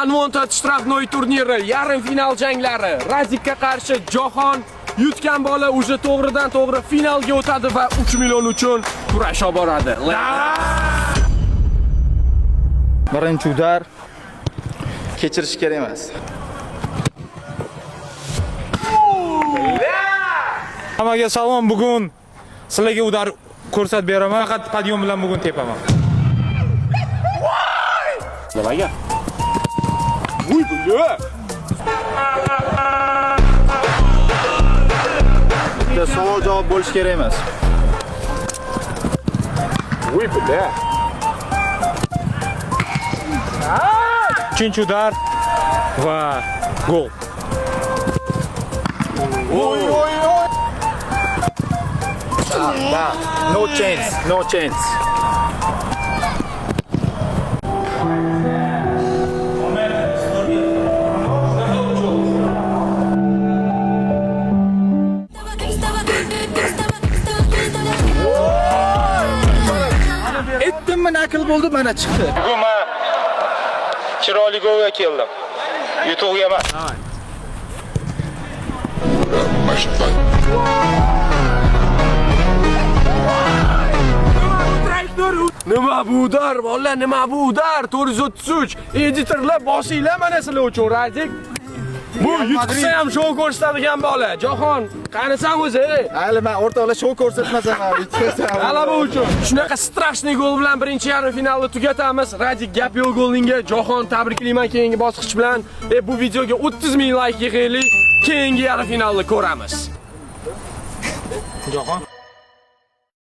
Unwanted shtrafnoy turniri yarim final janglari. Razikka qarshi Jahon yutgan bola уже to'g'ridan to'g'ri finalga o'tadi va 3 million uchun kurash olib boradi. Birinchi udar kechirish kerak emas. Hammaga salom. Bugun sizlarga udar ko'rsatib beraman. Faqat podium bilan bugun tepaman. Nimaga? Voy bular. Bitta savol javob bo'lish kerak emas. Voy bular. Uchinchi udar va gol. Voy voy. No chance, no chance. Etdimmi nakl bo'ldi, mana chiqdi. Bugun men chiroyli golga keldim. YouTube'ga emas. Nima bu udar? Bola nima bu udar? 433. Editorlar bosinglar mana sizlar uchun Razik. Bu yutqisa ham show ko'rsatadigan bola. Jahon, qanisan o'zi? Hali men o'rtoqlar show ko'rsatmasam ham yutqazsam. G'alaba uchun. Shunaqa strashniy gol bilan birinchi yarim finalni tugatamiz. Razik gap yo'q golingga. Jahon, tabriklayman keyingi bosqich bilan. Bu videoga 30 ming like yig'aylik. Keyingi yarim finalni ko'ramiz. Jahon